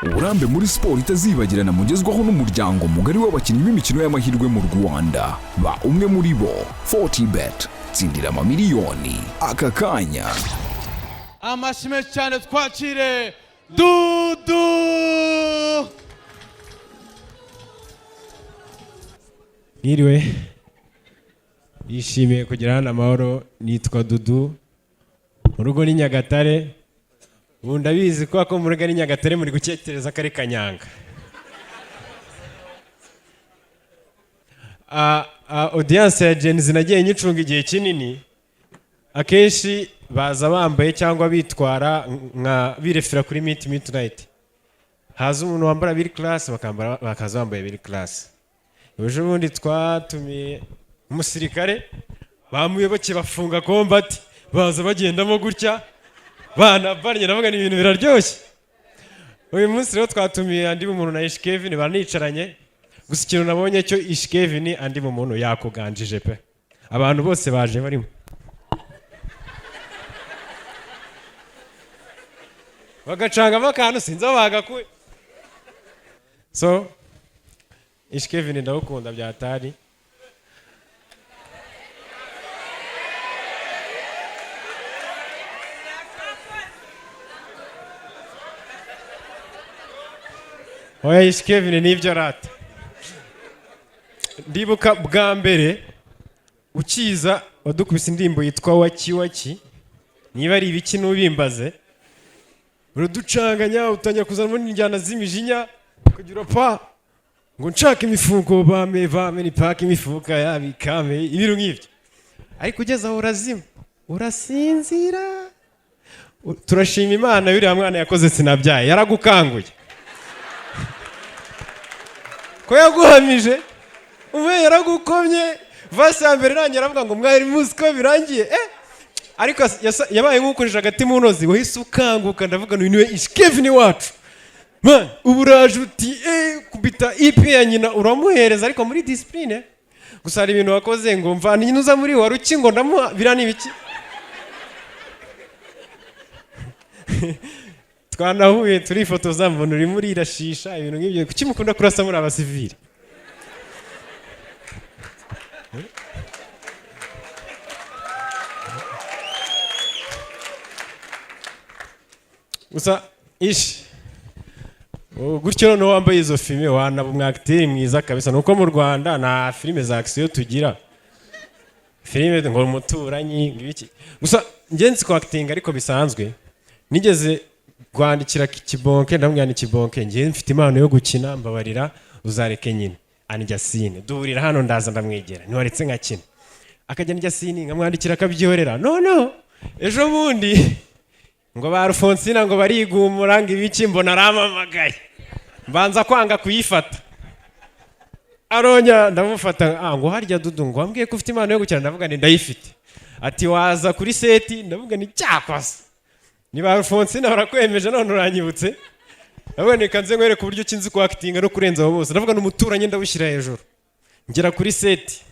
uburambe muri siporo itazibagirana mugezwaho n'umuryango mugari w'abakinnyi b'imikino y'amahirwe mu Rwanda ba umwe muri bo 40bet tsindira amamiliyoni aka kanya. Amashime cyane twakire Dudu. Niriwe yishimiye kugira hano amahoro. Nitwa Dudu, mu rugo ni Nyagatare. Ubu ndabizi ko mu rugo ni Nyagatare muri guketereza kare Kanyanga. Audience ya Gen Z nagiye nyicunga igihe kinini, akenshi baza bambaye cyangwa bitwara nka birefera kuri Midnight. Haza umuntu wambara biri class bakaza bambaye biri class. Ejo bundi twatumiye umusirikare bamuyoboke bafunga combat, baza bagendamo gutya bana baranye navuga ni ibintu biraryoshye. Uyu munsi rero twatumiye andi umuntu na Ish Kevin banicaranye. Gusa ikintu nabonye cyo Ish Kevin andi mu muntu yakuganjije pe. Abantu bose baje barimo. Bagacanga makano sinzi bagakuye. So Ish Kevin ndagukunda byatari. Oya Ish Kevin nibyo rata. Ndibuka bwa mbere ukiza wadukubise indimbo yitwa Waki niba ari ibiki nubimbaze uruducanganya utanya kuzana n'injyana z'imijinya kugira pa ngo nshaka imifuko bame ni paka imifuka yabikame ibintu nk'ibyo, ariko ugeze aho urazima urasinzira. Turashima Imana yuri mwana yakoze sinabyaye yaragukanguye ko yaguhamije umwe yaragukomye vase ya mbere rangira avuga ngo mwari muzi ko birangiye ariko yabaye nk'ukoresha agati mu ntozi wahise ukanguka ndavuga ngo niwe Ish Kevin wacu man uburaje uti kubita ipe ya nyina uramuhereza ariko muri discipline. Gusa hari ibintu wakoze ngo mvana nyina uza muri waruki ngo ndamuha birani biki twanahuye turi foto zambona uri muri irashisha ibintu nk'ibyo. Kuki mukunda kurasa muri abasivili? Gusa Ish gutyo no wambaye izo filime wanaba umwacteur mwiza kabisa. Nuko mu Rwanda na filime za action tugira filime ngo umuturanyi ngibiki. Gusa ngenzi ko acting ariko bisanzwe nigeze kwandikira Kibonke ndamwanya Kibonke ngiye mfite impano yo gukina mbabarira uzareke nyine anijya scene duhurira hano ndaza ndamwegera ntiwaretse nkakina akajya njya scene nkamwandikira akabyorera no ejo bundi ngo ba Alphonsine ngo barigumura ngo ibiki mbona aramamagaye mbanza kwanga kuyifata aronya ndamufata ngo harya Dudu ngo wambwiye ko ufite impano yo gukina ndavuga ni ndayifite ati waza kuri seti ndavuga ni cyakwasa ni ba Alphonsine barakwemeje none uranyibutse ndavuga ni kanze nkwereka uburyo kinzi ku acting no kurenza abo bose ndavuga n'umuturanye ndabushyira hejuru ngera kuri seti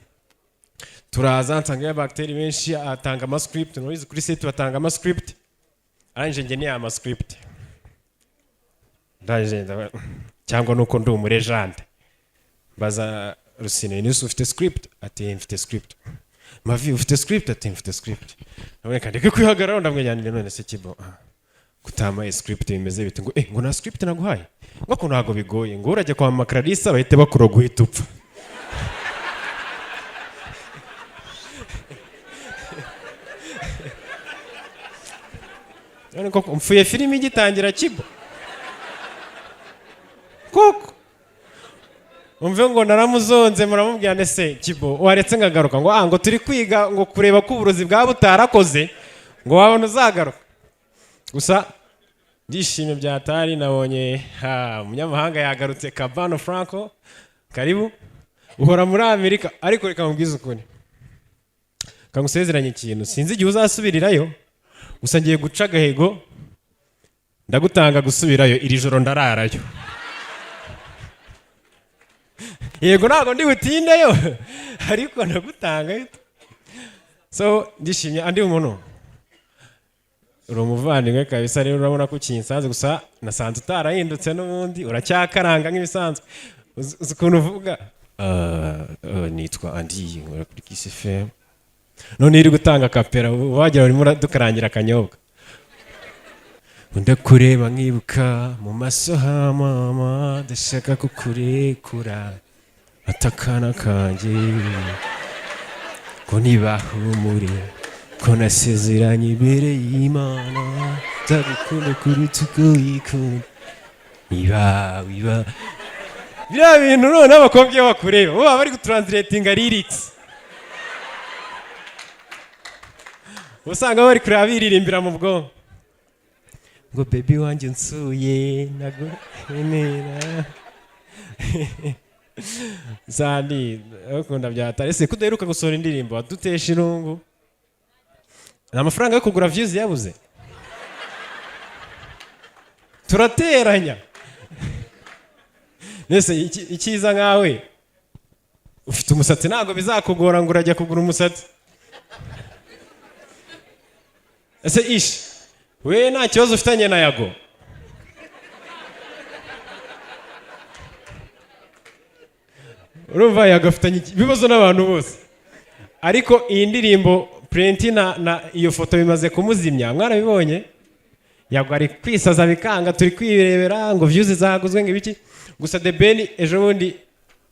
turaza nsanga y'abacteri benshi atanga ama script nurize kuri seti batanga ama script aranje nge ni ama script ndaje cyangwa nuko ndi umurejante baza Rusine ni ufite script ati mfite script mavi ufite script ati mfite script nabone kandi ko kwihagarara ndamwenyanire none se Kibo kutama script bimeze bite ngo na script naguhaye ngo ntago bigoye ngo urajye kwa Makralisa bahite bakuroga uhita upfa. None ko mfuye filime igitangira Kibo koko umve ngo naramuzonze muramubwira nese Kibo waretse ngagaruka ngo turi kwiga ngo kureba ko uburozi bwa butarakoze ngo wabona uzagaruka. Gusa ndishimye byatari nabonye umunyamahanga yagarutse Cabano Franco karibu uhora muri Amerika ariko reka mubwize ukuri kangusezeranye ikintu sinzi igihe uzasubirirayo gusa ngiye guca gahego ndagutanga gusubirayo iri joro ndararayo. Yego ntabwo ndi butindeyo ariko ndagutanga. So ndishimye andi umuntu uri umuvandimwe kabisa, rero urabona ko kinsanze, gusa nasanze utarahindutse n'ubundi uracyakaranga nk'ibisanzwe. Uzi ukuntu uvuga nitwa Andi nkora kuri Kiss FM, none iri gutanga kapera wagira urimo dukarangira akanyobwa. Ndakureba nkibuka mu maso ha mama, ndashaka kukurekura atakana kanjye ko nibahumure ko nasezeranye imbere y'Imana nzagukunda kuruta uko wikunda. Iba biriya bintu none abakobwa iyo bakureba baba bari gutranslatinga lyrics, usanga bari kureba biririmbira mu bwonko ngo baby wanjye nsuye nagukenera. Zandi ukunda byatari ese kudaheruka gusohora indirimbo wadutesha irungu, nta mafaranga yo kugura views yabuze, turateranya. Nese ikiza nkawe ufite umusatsi ntabwo bizakugora ngo urajya kugura umusatsi. Ese ishi we nta kibazo ufitanye na Yago? Urumva Yago afitanye ibibazo n'abantu bose, ariko iyi ndirimbo Plenty na iyo foto bimaze kumuzimya, mwarabibonye. Yago ari kwisaza bikanga, turi kwirebera ngo views zaguzwe ngo ibiki. Gusa The Ben ejo bundi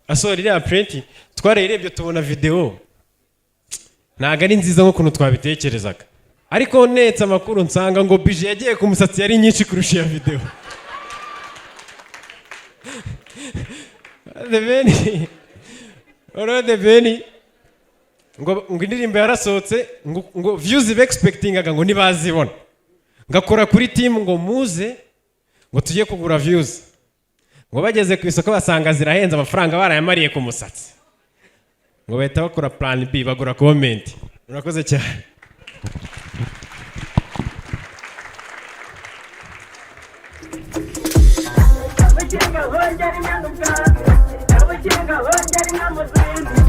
asohora iriya Plenty twarayirebye tubona video ntago ari nziza nk'ukuntu twabitekerezaga, ariko netse amakuru nsanga ngo bije yagiye ku musatsi yari nyinshi kurusha ya video. The Ben ngo indirimbo yarasohotse ngo views expectingaga ngo nibazibona, ngakora kuri team ngo muze ngo tujye kugura views, ngo bageze ku isoko basanga zirahenze, amafaranga barayamariye ku musatsi, ngo bahita bakora plan B bagura comment. Murakoze cyane. Abachenga honjari nyanduka, abachenga honjari namuzindi.